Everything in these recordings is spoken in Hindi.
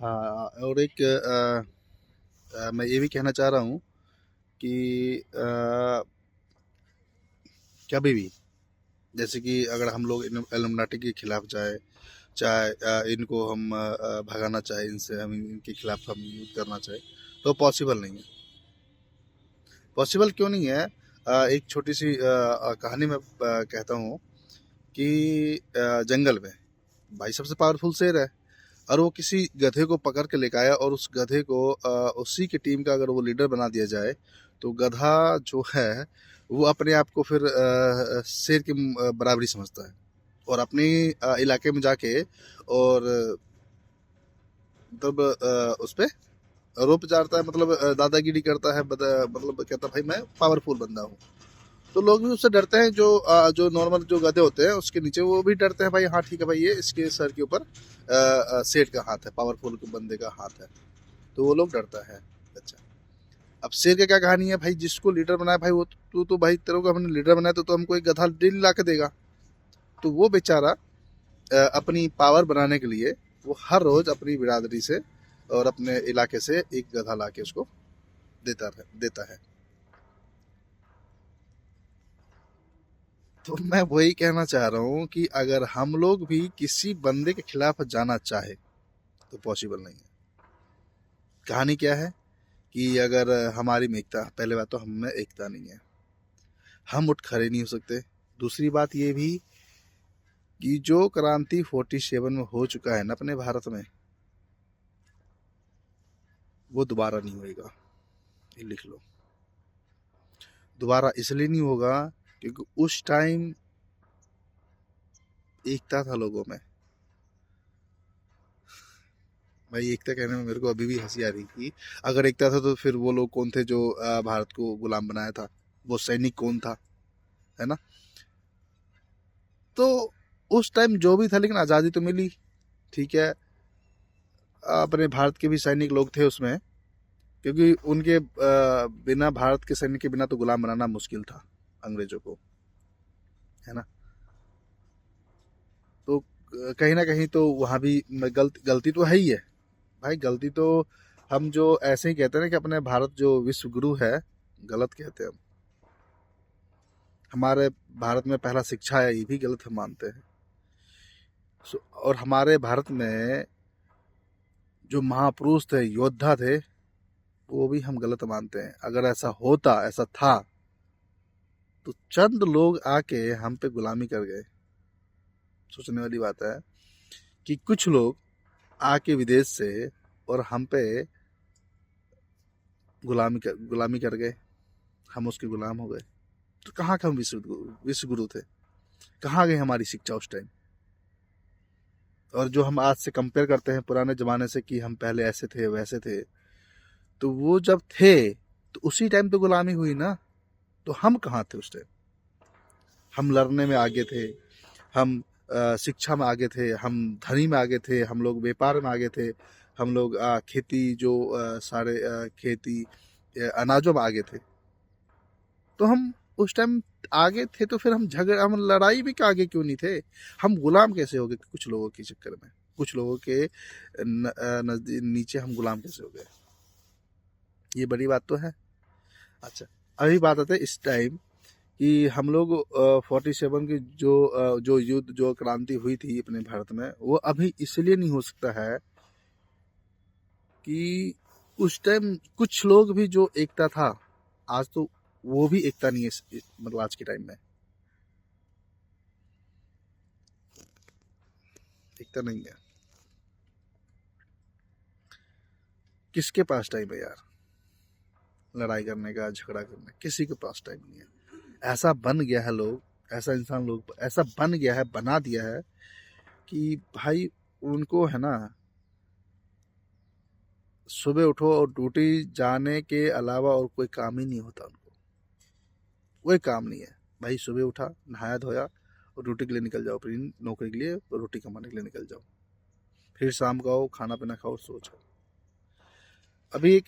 हाँ, और एक मैं ये भी कहना चाह रहा हूँ कि कभी भी जैसे कि अगर हम लोग इल्यूमिनाटी के खिलाफ जाए, चाहे इनको हम भगाना चाहे, इनसे हम इनके खिलाफ हम युद्ध करना चाहे, तो पॉसिबल नहीं है। पॉसिबल क्यों नहीं है? एक छोटी सी कहानी मैं कहता हूँ कि जंगल में भाई सबसे पावरफुल शेर है, और वो किसी गधे को पकड़ के लेकर आया, और उस गधे को उसी की टीम का अगर वो लीडर बना दिया जाए, तो गधा जो है वो अपने आप को फिर शेर की बराबरी समझता है, और अपनी इलाके में जाके और मतलब उस पे रोप चारता है, मतलब दादागिरी करता है, मतलब कहता है भाई मैं पावरफुल बंदा हूँ। तो लोग भी उससे डरते हैं, जो नॉर्मल जो गधे होते हैं उसके नीचे, वो भी डरते हैं भाई, हाँ ठीक है भाई, ये इसके सर के ऊपर सेठ का हाथ है, पावरफुल बंदे का हाथ है, तो वो लोग डरता है। अच्छा, अब शेर की क्या कहानी है भाई, जिसको लीडर बनाया भाई, वो तू तो भाई, तेरे को हमने लीडर बनाया तो हमको एक गधा डेली ला के देगा। तो वो बेचारा अपनी पावर बनाने के लिए वो हर रोज अपनी बिरादरी से और अपने इलाके से एक गधा ला के उसको देता है। तो मैं वही कहना चाह रहा हूँ कि अगर हम लोग भी किसी बंदे के खिलाफ जाना चाहे, तो पॉसिबल नहीं है। कहानी क्या है कि अगर हमारी में एकता, पहले बात तो हम में एकता नहीं है, हम उठ खड़े नहीं हो सकते। दूसरी बात ये भी कि जो क्रांति 47 में हो चुका है ना अपने भारत में, वो दोबारा नहीं होएगा। ये लिख लो, दोबारा इसलिए नहीं होगा क्योंकि उस टाइम एकता था लोगों में। भाई एकता कहने में मेरे को अभी भी हंसी आ रही थी। अगर एकता था तो फिर वो लोग कौन थे जो भारत को गुलाम बनाया था? वो सैनिक कौन था? है ना? तो उस टाइम जो भी था, लेकिन आज़ादी तो मिली, ठीक है। अपने भारत के भी सैनिक लोग थे उसमें, क्योंकि उनके बिना, भारत के सैनिक के बिना तो गुलाम बनाना मुश्किल था अंग्रेजों को, है ना? तो कहीं ना कहीं तो वहाँ भी गलती तो है ही है भाई। गलती तो हम जो ऐसे ही कहते हैं ना कि अपने भारत जो विश्व गुरु है, गलत कहते हैं हम। हमारे भारत में पहला शिक्षा है, ये भी गलत हम मानते हैं। और हमारे भारत में जो महापुरुष थे, योद्धा थे, वो भी हम गलत मानते हैं। अगर ऐसा होता, ऐसा था, तो चंद लोग आके हम पे गुलामी कर गए। सोचने वाली बात है कि कुछ लोग आके विदेश से और हम पे गुलामी कर गए, हम उसके गुलाम हो गए। तो कहाँ के हम विश्व गुरु थे? कहाँ गई हमारी शिक्षा उस टाइम? और जो हम आज से कंपेयर करते हैं पुराने जमाने से कि हम पहले ऐसे थे वैसे थे, तो वो जब थे तो उसी टाइम तो गुलामी हुई ना। तो हम कहाँ थे उस टाइम? हम लड़ने में आगे थे, हम शिक्षा में आगे थे, हम धनी में आगे थे, हम लोग व्यापार में आगे थे, हम लोग खेती जो सारे खेती अनाजों में आगे थे। तो हम उस टाइम आगे थे, तो फिर हम लड़ाई भी क्या आगे क्यों नहीं थे? हम गुलाम कैसे हो गए कुछ लोगों के चक्कर में? कुछ लोगों के नजदीक नीचे हम गुलाम कैसे हो गए? ये बड़ी बात तो है। अच्छा, अभी बात आते है इस टाइम कि हम लोग 47 की जो युद्ध, जो क्रांति हुई थी अपने भारत में, वो अभी इसलिए नहीं हो सकता है कि उस टाइम कुछ लोग भी जो एकता था, आज तो वो भी एकता नहीं है मतलब आज के टाइम में एकता नहीं है। किसके पास टाइम है यार लड़ाई करने का, झगड़ा करने? किसी के पास टाइम नहीं है। ऐसा बन गया है लोग, ऐसा इंसान लोग ऐसा बन गया है, बना दिया है कि भाई उनको है ना, सुबह उठो और ड्यूटी जाने के अलावा और कोई काम ही नहीं होता उनको। कोई काम नहीं है भाई। सुबह उठा, नहाया धोया और ड्यूटी के लिए निकल जाओ, अपनी नौकरी के लिए, रोटी कमाने के लिए निकल जाओ। फिर शाम को आओ, खाना पीना खाओ, सो जाओ। अभी एक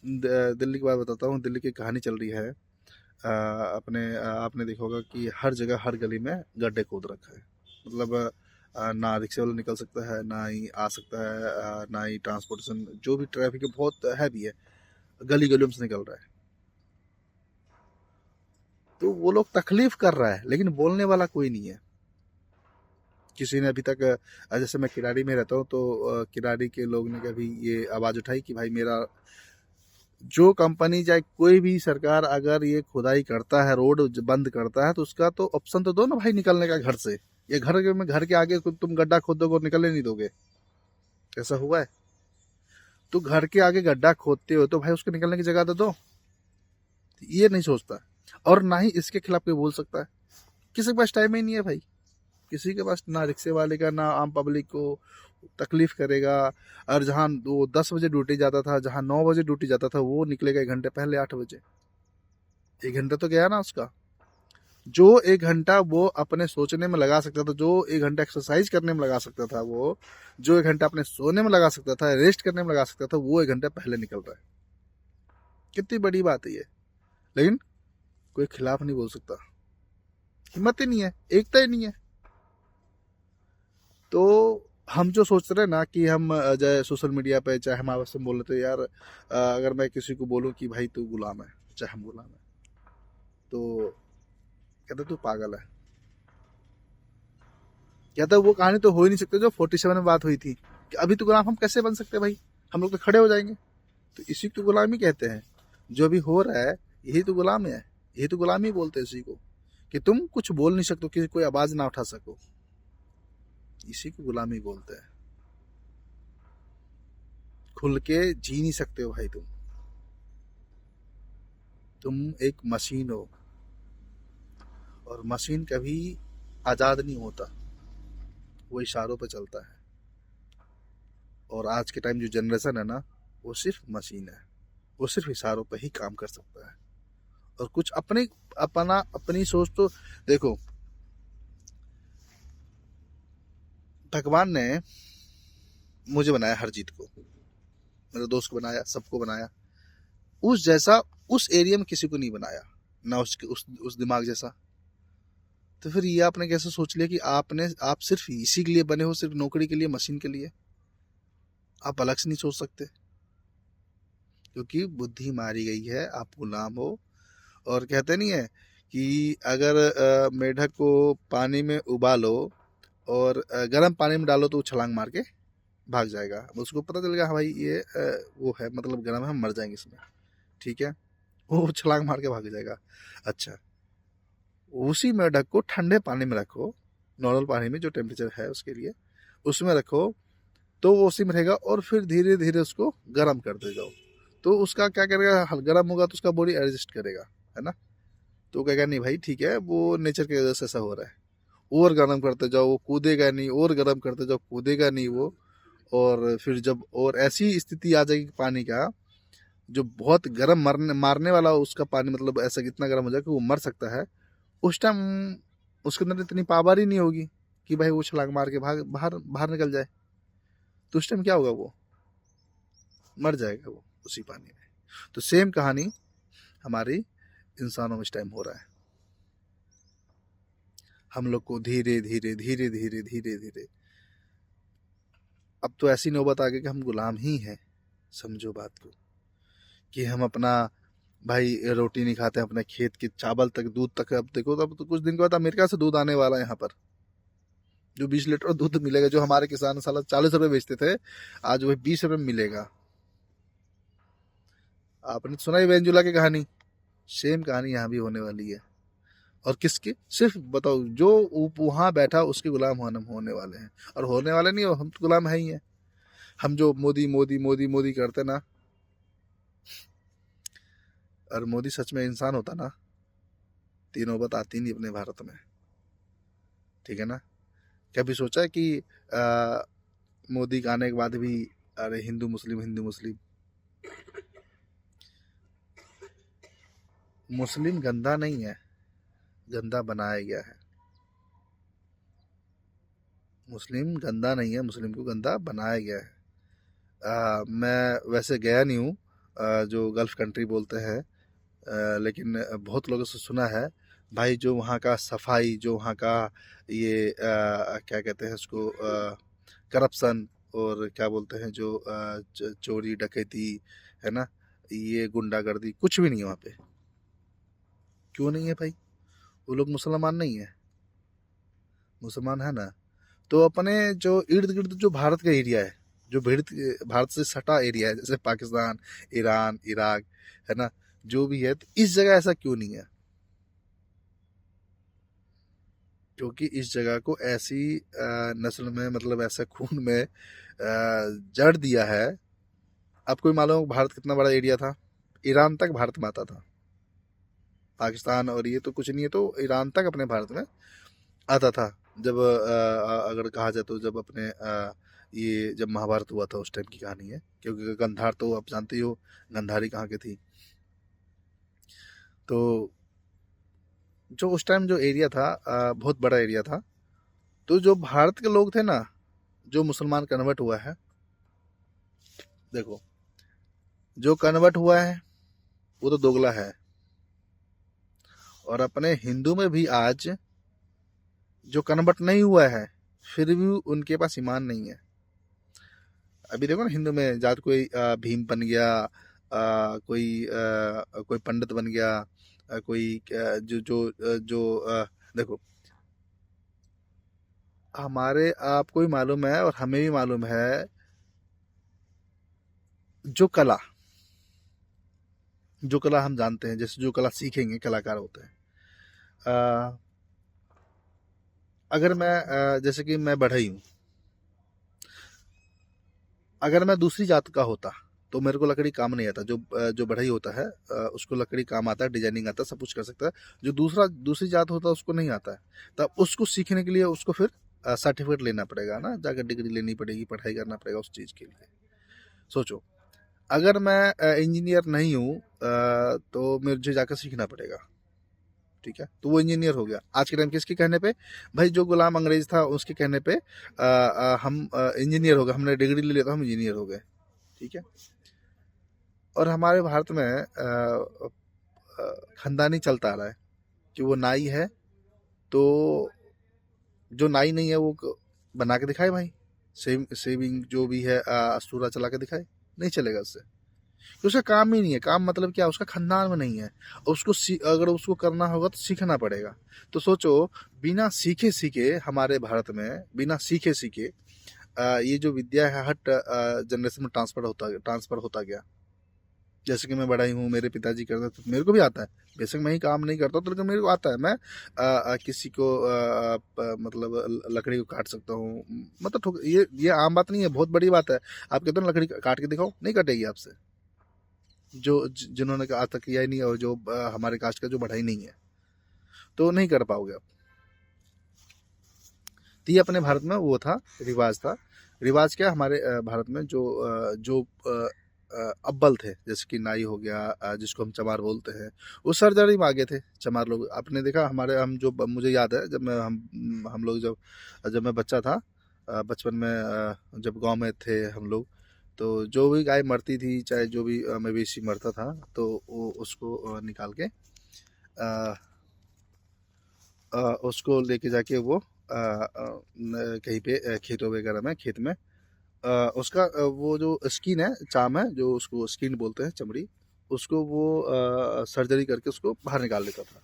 दिल्ली की बात बताता हूँ। दिल्ली की कहानी चल रही है। आपने देखा होगा कि हर जगह, हर गली में गड्ढे खोद रखा है। मतलब ना रिक्शे वाला निकल सकता है, ना ही आ सकता है, ना ही ट्रांसपोर्टेशन जो भी ट्रैफिक है बहुत हैवी है, गली गलियों में से निकल रहा है। तो वो लोग तकलीफ कर रहा है लेकिन बोलने वाला कोई नहीं है। किसी ने अभी तक जैसे मैं किराड़ी में रहता हूँ तो किराड़ी के लोग ने कभी ये आवाज़ उठाई कि भाई मेरा जो कंपनी चाहे कोई भी सरकार अगर ये खुदाई करता है, रोड बंद करता है, तो उसका तो ऑप्शन तो दो ना भाई निकलने का घर से। ये घर के आगे तुम गड्ढा खोदोगे और निकलने नहीं दोगे, ऐसा हुआ है? तो घर के आगे गड्ढा खोदते हो तो भाई उसको निकलने की जगह तो दो। ये नहीं सोचता, और ना ही इसके खिलाफ कोई बोल सकता है। किसी के पास टाइम ही नहीं है भाई, किसी के पास, ना रिक्शे वाले का ना आम पब्लिक को तकलीफ करेगा। और जहाँ वो 10 बजे ड्यूटी जाता था, जहाँ 9 बजे ड्यूटी जाता था, वो निकलेगा 1 घंटे पहले 8 बजे। 1 घंटा तो गया ना उसका। जो 1 घंटा वो अपने सोचने में लगा सकता था, जो 1 घंटा एक्सरसाइज करने में लगा सकता था, वो जो 1 घंटा अपने सोने में लगा सकता था, रेस्ट करने में लगा सकता था, वो 1 घंटा पहले निकल रहा है। कितनी बड़ी बात है ये। लेकिन कोई खिलाफ नहीं बोल सकता, हिम्मत ही नहीं है, एकता ही नहीं है। तो हम जो सोच रहे हैं ना कि हम चाहे सोशल मीडिया पे चाहे हम आपस में बोल रहे थे यार, अगर मैं किसी को बोलूं कि भाई तू गुलाम है, चाहे हम गुलाम है, तो कहते तू पागल है। कहता वो कहानी तो हो ही नहीं सकती जो 47 में बात हुई थी कि अभी तो गुलाम हम कैसे बन सकते भाई, हम लोग तो खड़े हो जाएंगे। तो इसी को गुलामी कहते हैं। जो अभी हो रहा है यही तो गुलाम है, यही तो गुलामी बोलते हैं इसी को, कि तुम कुछ बोल नहीं सकते, किसी कोई आवाज ना उठा सको, इसी को गुलामी बोलते हैं। खुल के जी नहीं सकते हो भाई, तुम एक मशीन हो, और मशीन कभी आजाद नहीं होता, वो इशारों पे चलता है। और आज के टाइम जो जनरेशन है ना, वो सिर्फ मशीन है, वो सिर्फ इशारों पे ही काम कर सकता है। और कुछ अपनी सोच तो देखो, भगवान ने मुझे बनाया, हरजीत को, मेरे दोस्त को बनाया, सबको बनाया, उस जैसा उस एरिया में किसी को नहीं बनाया, ना उसके उस दिमाग जैसा। तो फिर ये आपने कैसे सोच लिया कि आप सिर्फ इसी के लिए बने हो, सिर्फ नौकरी के लिए, मशीन के लिए? आप अलग से नहीं सोच सकते, क्योंकि बुद्धि मारी गई है, आप गुलाम हो। और कहते नहीं है कि अगर मेढक को पानी में उबालो और गर्म पानी में डालो तो वो छलांग मार के भाग जाएगा। अब उसको पता चलेगा हाँ भाई ये वो है, मतलब गर्म है, हम मर जाएंगे इसमें, ठीक है, वो छलांग मार के भाग जाएगा। अच्छा, उसी मेढक को ठंडे पानी में रखो, नॉर्मल पानी में जो टेम्परेचर है उसके लिए, उसमें रखो, तो वो उसी में रहेगा, और फिर धीरे धीरे उसको गर्म करते जाओ। तो उसका क्या करेगा, गर्म होगा तो उसका बॉडी एडजस्ट करेगा, है ना। तो कहेगा नहीं भाई ठीक है, वो नेचर की वजह से ऐसा हो रहा है। और गर्म करते जाओ, वो कूदेगा नहीं, और गर्म करते जाओ, कूदेगा नहीं वो। और फिर जब और ऐसी स्थिति आ जाएगी पानी का, जो बहुत गर्म मरने मारने वाला उसका पानी, मतलब ऐसा कितना गर्म हो जाए कि वो मर सकता है, उस टाइम उसके अंदर इतनी पावर ही नहीं होगी कि भाई वो छलांग मार के बाहर बाहर निकल जाए। तो उस टाइम क्या होगा, वो मर जाएगा वो उसी पानी में। तो सेम कहानी हमारी इंसानों में इस टाइम हो रहा है। हम लोग को धीरे धीरे धीरे धीरे धीरे धीरे अब तो ऐसी नौबत आ गई कि हम गुलाम ही हैं। समझो बात को, कि हम अपना भाई रोटी नहीं खाते, अपने खेत की चावल तक, दूध तक। अब देखो, तो अब तो कुछ दिन के बाद अमेरिका से दूध आने वाला है यहाँ पर, जो 20 लीटर दूध मिलेगा, जो हमारे किसान साला 40 रुपए बेचते थे, आज वही 20 रुपए में मिलेगा। आपने सुना ही वेंजुला की कहानी, सेम कहानी यहाँ भी होने वाली है। और किसके, सिर्फ बताओ जो वहां बैठा उसके गुलाम होने वाले हैं। और होने वाले नहीं, हम तो गुलाम है ही हैं। हम जो मोदी मोदी मोदी मोदी करते ना, और मोदी सच में इंसान होता ना, तीनों बात आती नहीं अपने भारत में, ठीक है ना। कभी सोचा है कि मोदी के आने के बाद भी अरे हिंदू मुस्लिम हिंदू मुस्लिम? मुस्लिम गंदा नहीं है, गंदा बनाया गया है। मुस्लिम गंदा नहीं है, मुस्लिम को गंदा बनाया गया है। मैं वैसे गया नहीं हूँ जो गल्फ कंट्री बोलते हैं, लेकिन बहुत लोगों से सुना है भाई जो वहाँ का सफाई, जो वहाँ का ये क्या कहते हैं उसको, करप्शन, और क्या बोलते हैं जो चोरी डकैती है ना, ये गुंडागर्दी, कुछ भी नहीं है वहाँ पे। क्यों नहीं है भाई? वो लोग मुसलमान नहीं है? मुसलमान है ना। तो अपने जो इर्द गिर्द जो भारत का एरिया है, जो भारत से सटा एरिया है, जैसे पाकिस्तान, ईरान, इराक, है ना, जो भी है, तो इस जगह ऐसा क्यों नहीं है? क्योंकि इस जगह को ऐसी नस्ल में, मतलब ऐसा खून में जड़ दिया है। आपको भी मालूम है भारत कितना बड़ा एरिया था? ईरान तक भारत में आता था। पाकिस्तान और ये तो कुछ नहीं है, तो ईरान तक अपने भारत में आता था। जब अगर कहा जाए तो जब अपने ये जब महाभारत हुआ था उस टाइम की कहानी है, क्योंकि गंधार तो आप जानते ही हो, गंधारी कहाँ की थी। तो जो उस टाइम जो एरिया था, बहुत बड़ा एरिया था। तो जो भारत के लोग थे ना, जो मुसलमान कन्वर्ट हुआ है, देखो, जो कन्वर्ट हुआ है वो तो दोगला है। और अपने हिंदू में भी आज जो कन्वर्ट नहीं हुआ है, फिर भी उनके पास ईमान नहीं है। अभी देखो ना, हिंदू में जात कोई भीम बन गया, कोई पंडित बन गया, कोई देखो, हमारे आपको भी मालूम है और हमें भी मालूम है, जो कला जो कला हम जानते हैं, जैसे जो कला सीखेंगे कलाकार होते हैं। अ, अगर मैं जैसे कि मैं बढ़ई हूँ, अगर मैं दूसरी जात का होता तो मेरे को लकड़ी काम नहीं आता। जो बढ़ई होता है, उसको लकड़ी काम आता है, डिजाइनिंग आता है, सब कुछ कर सकता है। जो दूसरी जात होता है उसको नहीं आता है। तब उसको सीखने के लिए उसको फिर सर्टिफिकेट लेना पड़ेगा ना, जाकर डिग्री लेनी पड़ेगी, पढ़ाई करना पड़ेगा उस चीज़ के लिए। सोचो, अगर मैं इंजीनियर नहीं हूँ, तो मुझे जाकर सीखना पड़ेगा। ठीक है, तो वो इंजीनियर हो गया। आज के टाइम किसके कहने पे? भाई जो गुलाम अंग्रेज था उसके कहने पे हम इंजीनियर हो गए, हमने डिग्री ले लिया तो हम इंजीनियर हो गए। ठीक है। और हमारे भारत में खानदानी चलता आ रहा है कि वो नाई है, तो जो नाई नहीं है वो बना के दिखाए भाई, सेविंग जो भी है, अस्तूरा चला के दिखाए। नहीं चलेगा उससे, तो उसका काम ही नहीं है। काम मतलब क्या? उसका खानदान में नहीं है। अगर उसको करना होगा तो सीखना पड़ेगा। तो सोचो, बिना सीखे सीखे हमारे भारत में, बिना सीखे सीखे ये जो विद्या है हट जनरेशन में ट्रांसफर होता गया। जैसे कि मैं बड़ा ही हूँ, मेरे पिताजी करते तो मेरे को भी आता है। बेशक मैं ही काम नहीं करता तो, लेकिन मेरे को आता है। मैं किसी को मतलब लकड़ी को काट सकता हूँ। मतलब ये आम बात नहीं है, बहुत बड़ी बात है। आप कहते हो ना लकड़ी काट के दिखाओ, नहीं कटेगी आपसे। जिन्होंने आज तक किया ही नहीं, और जो हमारे कास्ट का जो बढ़ा ही नहीं है, तो नहीं कर पाओगे आप। तो ये अपने भारत में वो था, रिवाज था। रिवाज क्या, हमारे भारत में जो अव्वल थे, जैसे कि नाई हो गया, जिसको हम चमार बोलते हैं, वो सर्जरी में आगे थे चमार लोग। आपने देखा हमारे, मुझे याद है, जब मैं हम लोग जब मैं बच्चा था, बचपन में, जब गांव में थे हम लोग, तो जो भी गाय मरती थी, चाहे जो भी मवेशी मरता था, तो वो उसको निकाल के उसको लेके जाके वो कहीं पे खेतों वगैरह में, खेत में उसका वो जो स्किन है, चाम है, जो उसको स्किन बोलते हैं, चमड़ी, उसको वो सर्जरी करके उसको बाहर निकाल लेता था।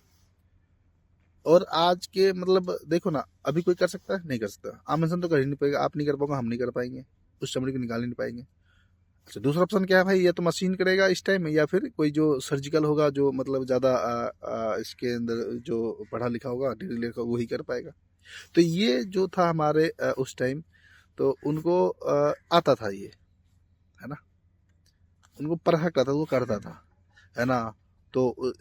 और आज के मतलब देखो ना, अभी कोई कर सकता है? नहीं कर सकता। आम इंसान तो कर ही नहीं पाएगा। आप नहीं कर पाओगे, हम नहीं कर पाएंगे, उस चमड़ी को निकाल ही नहीं पाएंगे। अच्छा, दूसरा ऑप्शन क्या है भाई? या तो मशीन करेगा इस टाइम में, या फिर कोई जो सर्जिकल होगा, जो मतलब ज़्यादा इसके अंदर जो पढ़ा लिखा होगा, डिग्री लिखा, वही कर पाएगा। तो ये जो था हमारे उस टाइम, तो उनको आता था ये, है ना, उनको परखता था, वो करता था, है ना। तो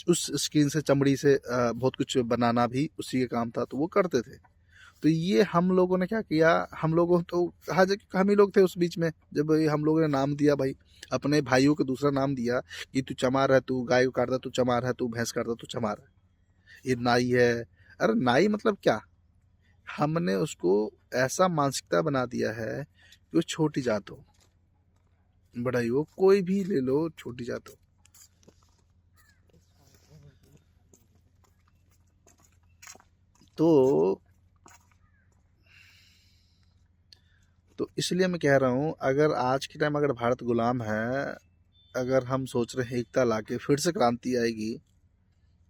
उस स्किन से, चमड़ी से बहुत कुछ बनाना भी उसी का काम था, तो वो करते थे। तो ये हम लोगों ने क्या किया, हम लोगों तो कहा जाए कि हम ही लोग थे उस बीच में, जब ये हम लोगों ने नाम दिया भाई, अपने भाइयों को दूसरा नाम दिया कि तू चमार है, तू गाय को काटता तू चमार है, तू भैंस काटता तू चमार है, ये नाई है। अरे नाई मतलब क्या? हमने उसको ऐसा मानसिकता बना दिया है कि वो छोटी जात हो, बड़ा ही हो, कोई भी ले लो, छोटी जात हो। तो इसलिए मैं कह रहा हूँ, अगर आज के टाइम अगर भारत गुलाम है, अगर हम सोच रहे हैं एकता लाके फिर से क्रांति आएगी,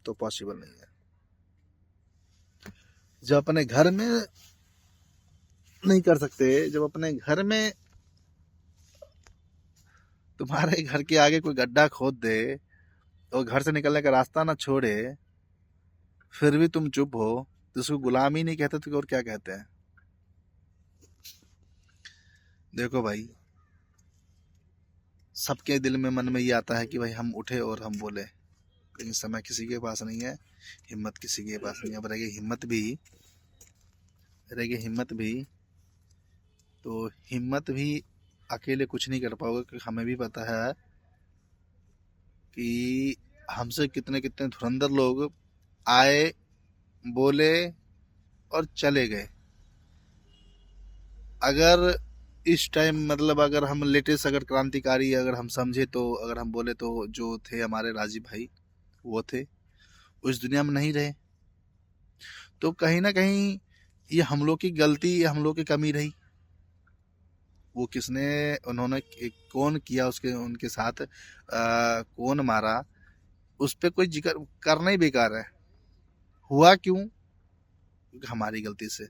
तो पॉसिबल नहीं है। जब अपने घर में नहीं कर सकते, जब अपने घर में तुम्हारे घर के आगे कोई गड्ढा खोद दे और घर से निकलने का रास्ता ना छोड़े, फिर भी तुम चुप हो, तो उसको गुलामी नहीं कहते तो और क्या कहते हैं? देखो भाई, सबके दिल में मन में ये आता है कि भाई हम उठे और हम बोले, लेकिन समय किसी के पास नहीं है, हिम्मत किसी के पास नहीं है। अब रह गई हिम्मत भी, तो हिम्मत भी अकेले कुछ नहीं कर पाओगे, क्योंकि हमें भी पता है कि हमसे कितने कितने धुरंधर लोग आए, बोले और चले गए। अगर इस टाइम मतलब अगर हम लेटेस्ट अगर क्रांतिकारी अगर हम समझे, तो अगर हम बोले तो जो थे हमारे राजीव भाई, वो थे, उस दुनिया में नहीं रहे। तो कहीं ना कहीं ये हम लोग की गलती, ये हम लोग की कमी रही। वो किसने, उन्होंने कौन किया उसके उनके साथ, कौन मारा, उस पर कोई जिक्र करना ही बेकार है। हुआ क्यों? क्योंकि हमारी गलती से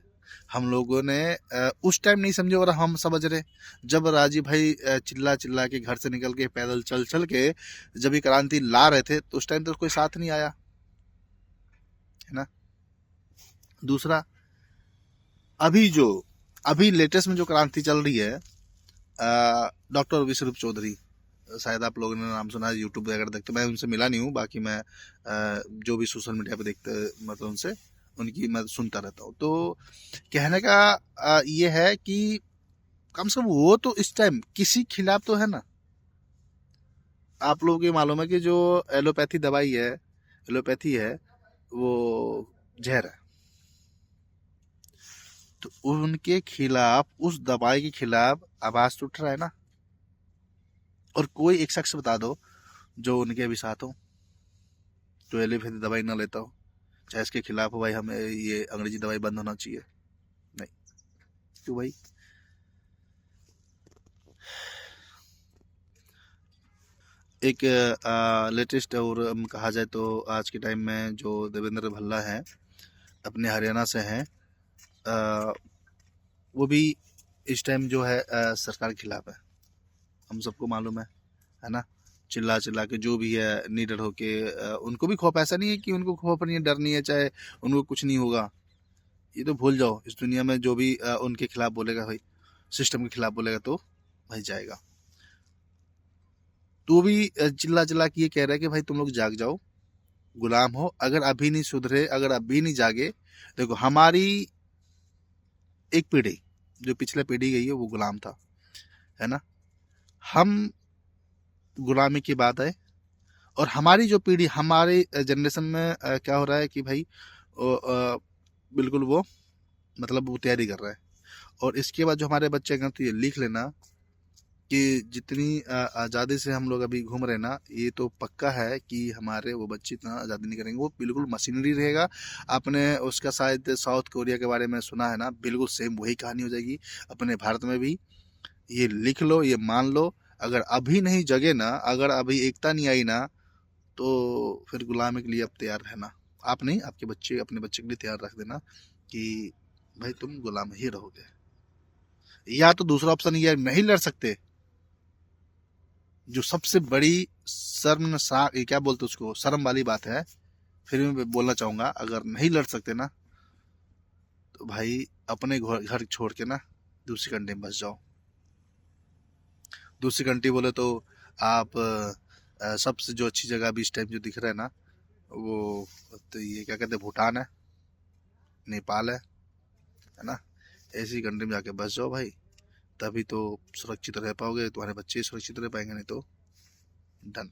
हम लोगों ने उस टाइम नहीं समझे, और हम समझ रहे जब राजीव भाई चिल्ला चिल्ला के घर से निकल के पैदल चल चल के जब ये क्रांति ला रहे थे, तो उस टाइम तो कोई साथ नहीं आया, है ना। दूसरा, अभी लेटेस्ट में जो क्रांति चल रही है, डॉक्टर विश्वरूप चौधरी, शायद आप लोगों ने नाम सुना है, यूट्यूब पे अगर देखते, मैं उनसे मिला नहीं हूँ, बाकी मैं जो भी सोशल मीडिया पे देखते मतलब उनसे उनकी मैं सुनता रहता हूँ। तो कहने का ये है कि कम से कम वो तो इस टाइम किसी खिलाफ तो है ना। आप लोगों को मालूम है कि जो एलोपैथी है वो जहर है। तो उनके खिलाफ, उस दवाई के खिलाफ आवाज तो उठ रहा है ना। और कोई एक शख्स बता दो जो उनके भी साथ हो, जो एलोपैथी दवाई ना लेता हो, चाहे इसके खिलाफ हो, भाई हमें ये अंग्रेजी दवाई बंद होना चाहिए। नहीं, क्यों भाई? एक लेटेस्ट और कहा जाए तो आज के टाइम में जो देवेंद्र भल्ला है, अपने हरियाणा से हैं, वो भी इस टाइम जो है सरकार के खिलाफ है, हम सबको मालूम है ना। चिल्ला चिल्ला के जो भी है निडर होके, उनको भी खौफ, ऐसा नहीं है कि उनको खौफ नहीं है, डर नहीं है, चाहे उनको कुछ नहीं होगा, ये तो भूल जाओ। इस दुनिया में जो भी उनके खिलाफ बोलेगा भाई, सिस्टम के खिलाफ बोलेगा, तो भाई जाएगा। तो भी चिल्ला चिल्ला के ये कह रहा है कि भाई तुम लोग जाग जाओ, गुलाम हो, अगर अभी नहीं सुधरे, अगर अभी नहीं जागे। देखो, हमारी एक पीढ़ी, जो पिछले पीढ़ी गई है, वो गुलाम था, है ना। हम गुलामी की बात है, और हमारी जो पीढ़ी, हमारे जनरेशन में क्या हो रहा है कि भाई बिल्कुल वो मतलब वो तैयारी कर रहा है। और इसके बाद जो हमारे बच्चे हैं, तो ये लिख लेना कि जितनी आज़ादी से हम लोग अभी घूम रहे हैं ना, ये तो पक्का है कि हमारे वो बच्चे इतना आज़ादी नहीं करेंगे, वो बिल्कुल मशीनरी रहेगा। आपने उसका शायद साउथ कोरिया के बारे में सुना है ना, बिल्कुल सेम वही कहानी हो जाएगी अपने भारत में भी। ये लिख लो, ये मान लो, अगर अभी नहीं जगे ना, अगर अभी एकता नहीं आई ना, तो फिर गुलामी के लिए अब तैयार रहना। आप नहीं, आपके बच्चे, अपने बच्चे के लिए तैयार रख देना कि भाई तुम गुलाम ही रहोगे। या तो दूसरा ऑप्शन ये, नहीं लड़ सकते, जो सबसे बड़ी शर्मसार, क्या बोलते उसको, शर्म वाली बात है, फिर मैं बोलना चाहूंगा, अगर नहीं लड़ सकते ना, तो भाई अपने घर छोड़ के ना दूसरी कंट्री में बस जाओ। दूसरी कंट्री बोले तो आप सबसे जो अच्छी जगह अभी इस टाइम जो दिख रहा है ना, वो तो ये क्या कहते हैं, भूटान है, नेपाल है ना। ऐसी कंट्री में जाके बस जाओ भाई, तभी तो सुरक्षित रह पाओगे, तुम्हारे बच्चे सुरक्षित रह पाएंगे, नहीं तो डन।